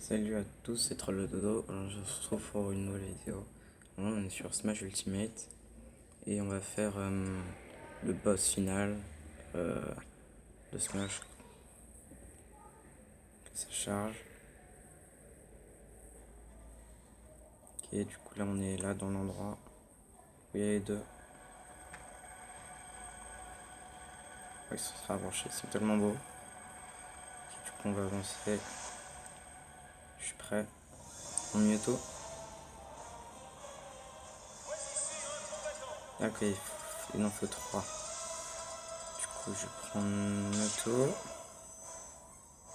Salut à tous, c'est Troll le Dodo. Alors, je se retrouve pour une nouvelle vidéo. Maintenant, on est sur Smash Ultimate et on va faire le boss final euh, de Smash. Ça charge. Ok, du coup, là, on est là dans l'endroit où il y a les deux. Ouais, ça sera branché, c'est tellement beau. Ok, du coup, on va avancer. Je suis prêt. On Mewtwo. Ok, il en faut 3. Du coup, je prends Mewtwo.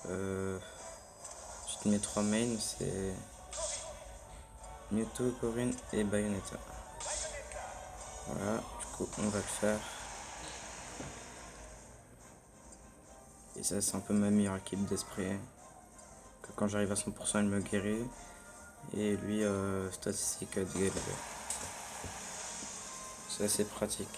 Je mets 3 mains, c'est Mewtwo, Corrin et Bayonetta. Voilà, du coup on va le faire. Et ça c'est un peu ma meilleure équipe d'esprit. Que quand j'arrive à 100% elle me guérit. Et lui statistique à DLV. C'est assez pratique.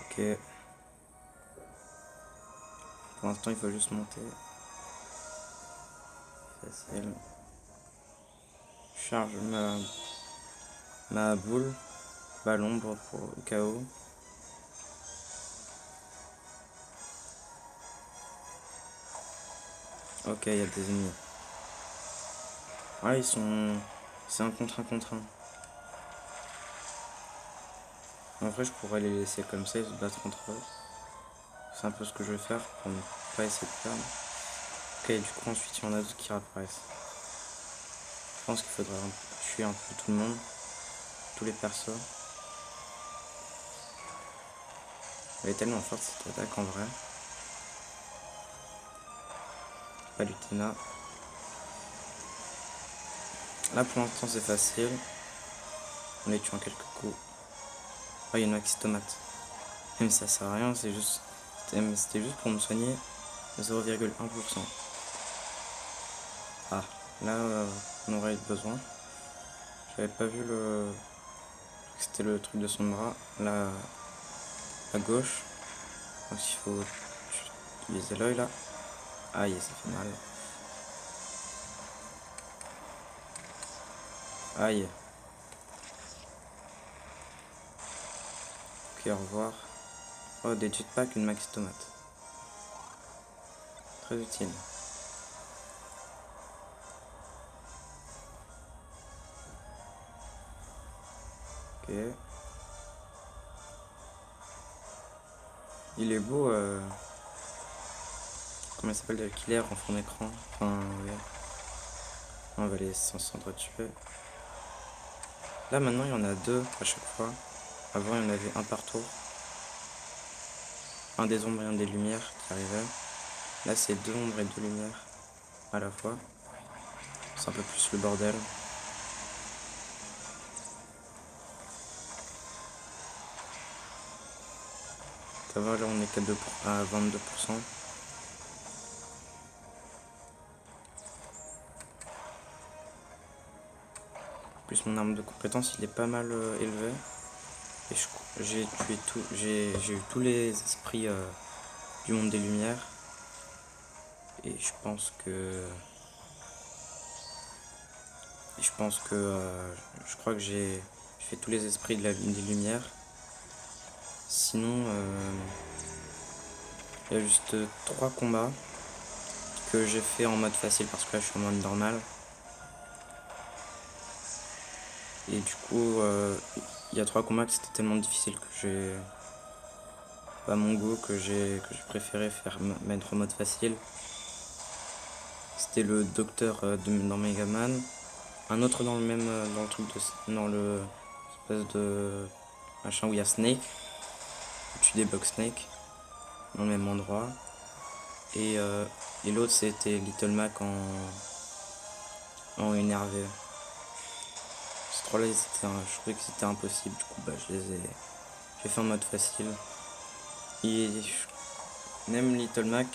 Ok. Pour l'instant il faut juste monter. Facile. Je charge ma boule. Ballon pour le KO. Ok, il y a des ennemis. Ah, ils sont... C'est un contre un contre un. En vrai, je pourrais les laisser comme ça, ils se battre entre eux. C'est un peu ce que je vais faire pour ne pas essayer de perdre. Ok, du coup, ensuite, il y en a d'autres qui apparaissent. Je pense qu'il faudra tuer un peu tout le monde. Tous les persos. Elle est tellement forte cette attaque en vrai. Pas Lutena. Là, pour l'instant, c'est facile. On les tue en quelques coups. Oh, il y a une Maxi Tomate. Même ça sert à rien, c'est juste... C'était juste pour me soigner 0,1%. Ah, là, on aurait eu besoin. J'avais pas vu le... C'était le truc de son bras. Là, à gauche. Donc il faut utiliser l'œil là. Aïe, ça fait mal. Aïe. Ok, au revoir. Oh, des jetpacks, une Maxi Tomate. Très utile. Ok. Il est beau, comment il s'appelle, le killer en fond d'écran. Enfin, ouais. On va les s'entretuer. Là, maintenant, il y en a deux à chaque fois. Avant, il y en avait un par tour. Un des ombres et un des lumières qui arrivait. Là, c'est deux ombres et deux lumières à la fois. C'est un peu plus le bordel. Ça va, là, on est qu'à 22%. Plus mon arme de compétence, il est pas mal élevé. Et j'ai eu tous les esprits du monde des lumières. Et je pense que... je crois que j'ai fait tous les esprits des lumières. Sinon, il y a juste 3 combats que j'ai fait en mode facile parce que là je suis en mode normal. Et du coup, il y a 3 combats que c'était tellement difficile que j'ai pas mon goût, que j'ai préféré mettre en mode facile. C'était le docteur dans Megaman, un autre dans le même dans le truc de dans le espèce de machin où il y a Snake, où tu débloques Snake dans le même endroit. Et l'autre c'était Little Mac en énervé. Ces trois là je trouvais que c'était impossible, du coup bah j'ai fait en mode facile. Et même Little Mac,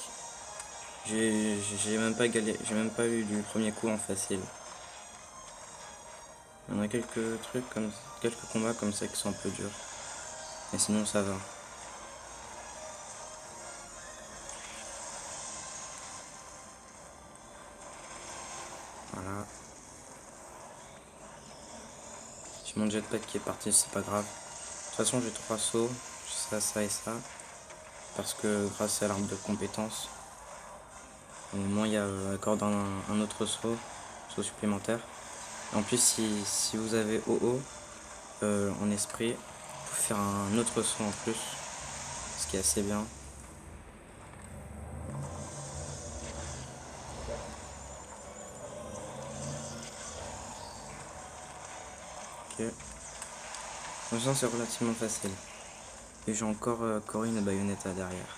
j'ai même pas eu du premier coup en facile. Il y en a quelques trucs quelques combats comme ça qui sont un peu durs. Mais sinon ça va. Voilà. J'ai mon jetpack qui est parti, c'est pas grave. De toute façon j'ai 3 sauts, ça et ça. Parce que grâce à l'arbre de compétences, au moment il y a accorde un autre saut supplémentaire. En plus si vous avez OO en esprit, vous pouvez faire un autre saut en plus, ce qui est assez bien. Ok. Pour l'instant c'est relativement facile. Et j'ai encore Corinne et Bayonetta derrière.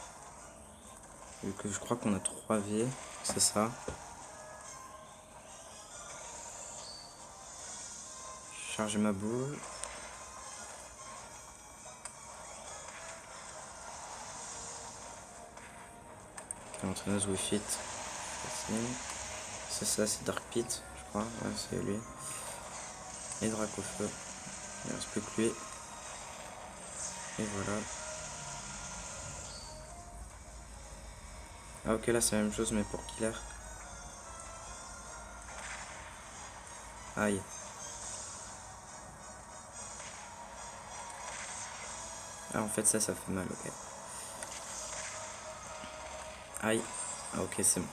Vu que je crois qu'on a 3 vies, c'est ça. Charger ma boule. L'entraîneuse Wii Fit. C'est ça, c'est Dark Pit, je crois. Ouais, c'est lui. Et Drac au feu. Il ne reste plus que lui. Et voilà. Ah ok, là c'est la même chose mais pour Killer. Aïe. Ah en fait ça fait mal, ok. Aïe. Ah ok, c'est bon.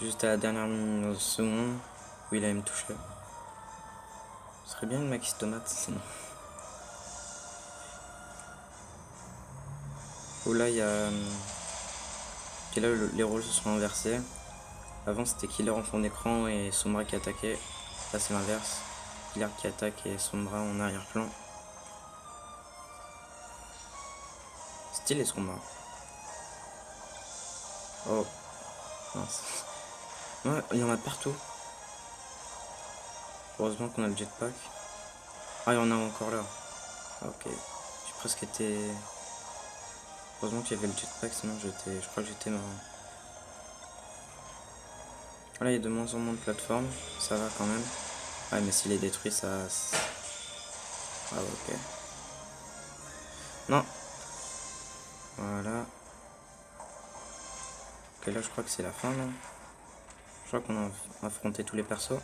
Juste à la dernière seconde où il allait me toucher. Ce serait bien une Maxi Tomate sinon. Oh là il y a... Puis là les rôles se sont inversés. Avant c'était Killer en fond d'écran et Sombra qui attaquait. Là c'est l'inverse. Killer qui attaque et Sombra en arrière-plan. Stylé Sombra. Oh. Mince. Ouais, il y en a partout. Heureusement qu'on a le jetpack. Ah, il y en a encore là. Ok. J'ai presque été... Heureusement qu'il y avait le jetpack, sinon je crois que j'étais mort. Là, il y a de moins en moins de plateformes. Ça va quand même. Ah, mais s'il est détruit, ça... Ah, ok. Non. Voilà. Ok, là, je crois que c'est la fin, non? Je crois qu'on a affronté tous les persos.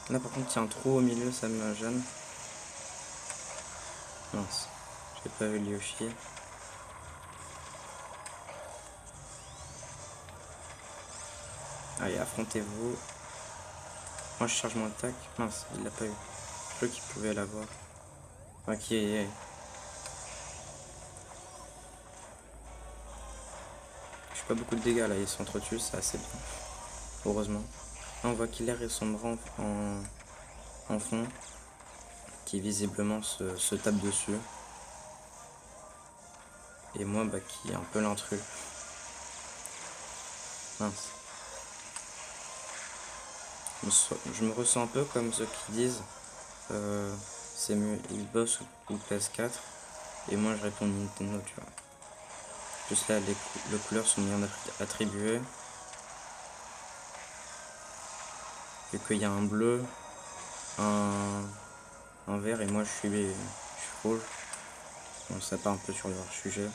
Là, par contre, il y a un trou au milieu, ça me gêne. Mince. J'ai pas vu Yoshi. Allez, affrontez-vous. Moi, je charge mon attaque. Mince, il l'a pas eu. Je crois qu'il pouvait l'avoir. Ok. Je fais pas beaucoup de dégâts là, ils s'entretuent, c'est assez bien. Heureusement. Là, on voit Killer et Sombra en fond, qui visiblement se tape dessus. Et moi, bah, qui est un peu l'intrus. Mince. Je me ressens un peu comme ceux qui disent c'est mieux Xbox ou PS4. Et moi, je réponds Nintendo, tu vois. Juste là, les couleurs sont bien attribuées. Vu qu'il y a un bleu, un vert et moi je suis rouge. Bon, ça part un peu sur leur sujet.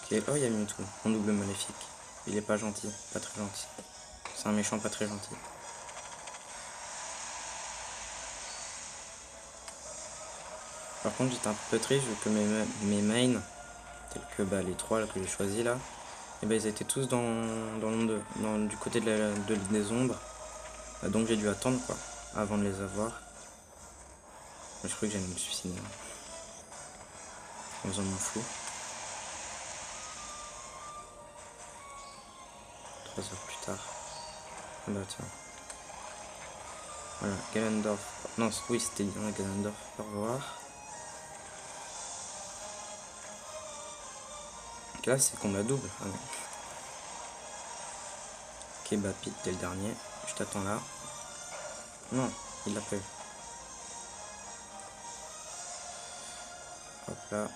Ok, oh il y a Mewtwo, mon double maléfique. Il est pas gentil, pas très gentil. C'est un méchant pas très gentil. Par contre j'étais un peu triste vu que mes mains, tels que bah, les trois là, que j'ai choisis là, et bah, ils étaient tous du côté des ombres. Donc j'ai dû attendre quoi, avant de les avoir. Je crois que j'allais me suicider. En faisant mon fou. 3 heures plus tard. Ah bah tiens. Voilà, Ganondorf. Non, oui, c'était bien Ganondorf. Au revoir. Donc là, c'est combat double. Ah non. Ok, bah Pete, t'es le dernier. Je t'attends là. Non, il l'a pas eu. Hop là.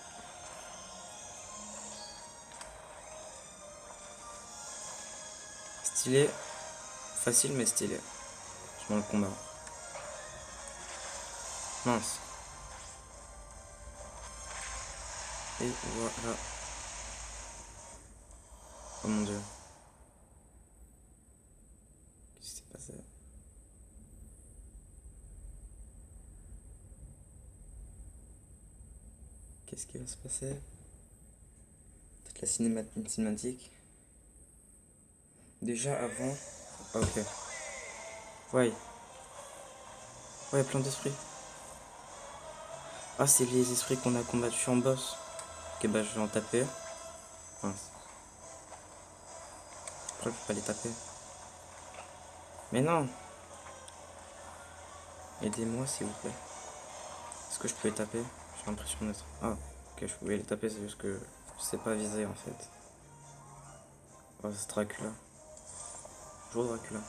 Stylé. Facile, mais stylé. dans le combat. Mince. Et voilà. Oh mon dieu. Qu'est-ce qui s'est passé? Qu'est-ce qui va se passer? Peut-être la cinématique. Déjà avant. Ah, ok. Ouais. Ouais, plein d'esprits. Ah, c'est les esprits qu'on a combattus en boss. Ok, bah je vais en taper. Mince. Pourquoi je peux pas les taper? Mais non! Aidez-moi s'il vous plaît. Est-ce que je peux les taper? J'ai l'impression d'être. Ah, ok, je pouvais les taper, c'est juste que je sais pas viser en fait. Oh, c'est Dracula. Bonjour Dracula.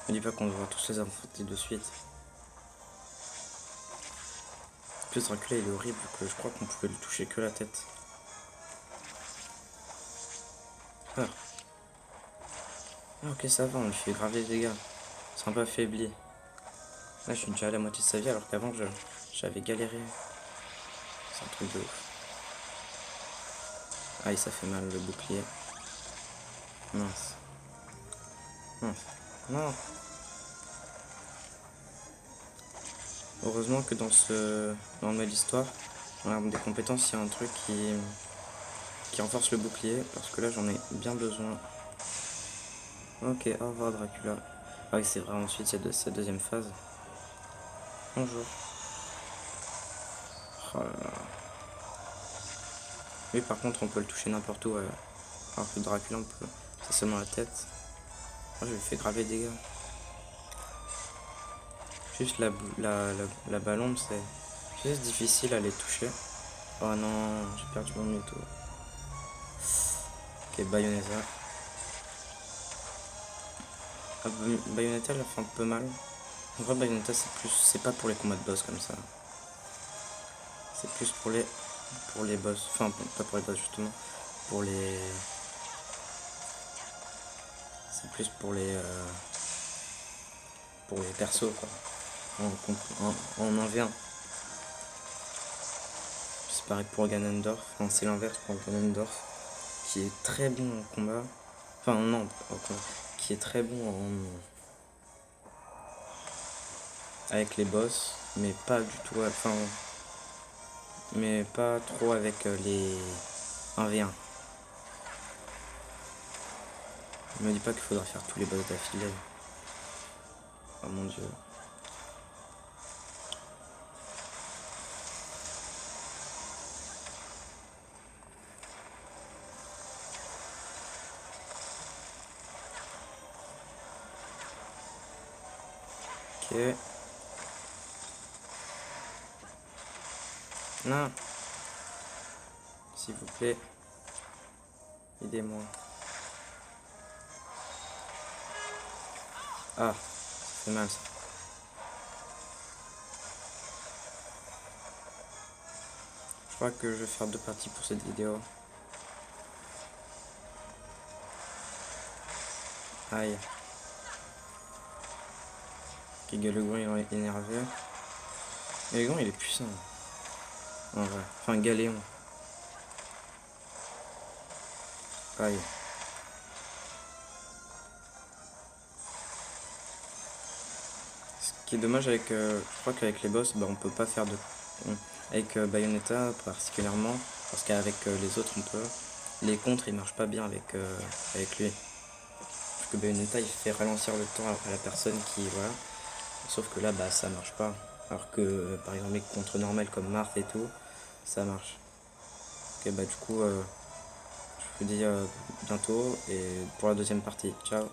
Ne dis pas qu'on devra tous les affronter de suite. En plus, Dracula il est horrible, que je crois qu'on pouvait lui toucher que la tête. Ah. Ah, ok, ça va, on lui fait grave des dégâts. C'est un peu affaibli. Là, je suis déjà à la moitié de sa vie alors qu'avant j'avais galéré. C'est un truc de ouf. Aïe, ça fait mal le bouclier. Mince. Mince. Non. Heureusement que dans le mode histoire, dans l'arbre des compétences, il y a un truc qui renforce le bouclier, parce que là j'en ai bien besoin. Ok, au revoir Dracula. Ah oui, c'est vrai, ensuite c'est cette deuxième phase. Bonjour. Oh là là. Oui, par contre, on peut le toucher n'importe où, alors que Dracula, on peut. C'est seulement la tête. Oh, je lui fais grave les dégâts. Juste la ballonne, c'est juste difficile à les toucher. Oh non, j'ai perdu mon mytho. Ok, Bayonetta. Ah, Bayonetta, elle a fait un peu mal. En vrai, Bayonetta, c'est pas pour les combats de boss comme ça. C'est plus pour les boss. Enfin, pas pour les boss, justement. Pour les... C'est plus pour les persos, quoi. En 1v1. C'est pareil pour Ganondorf. Enfin, c'est l'inverse pour Ganondorf. Qui est très bon en combat. Enfin, non, en combat. Qui est très bon avec les boss. Mais pas du tout... Enfin... Mais pas trop avec les 1v1. Ne me dis pas qu'il faudra faire tous les boss d'affilée. Oh mon dieu. Ok. Non. S'il vous plaît. Aidez-moi. Ah. C'est mal ça. Je crois que je vais faire 2 parties pour cette vidéo. Aïe. Ok, Galégon il est énervé. Galégon il est puissant. En vrai. Enfin, Galéon. Aïe. Ce qui est dommage avec... je crois qu'avec les boss, bah, on peut pas faire de... Avec Bayonetta particulièrement. Parce qu'avec les autres, on peut... Les contres, ils marchent pas bien avec lui. Parce que Bayonetta, il fait ralentir le temps à la personne qui... Voilà. Sauf que là, bah, ça marche pas. Alors que, par exemple, les contres normales comme Marth et tout, ça marche. Ok, bah du coup, je vous dis bientôt et pour la deuxième partie. Ciao.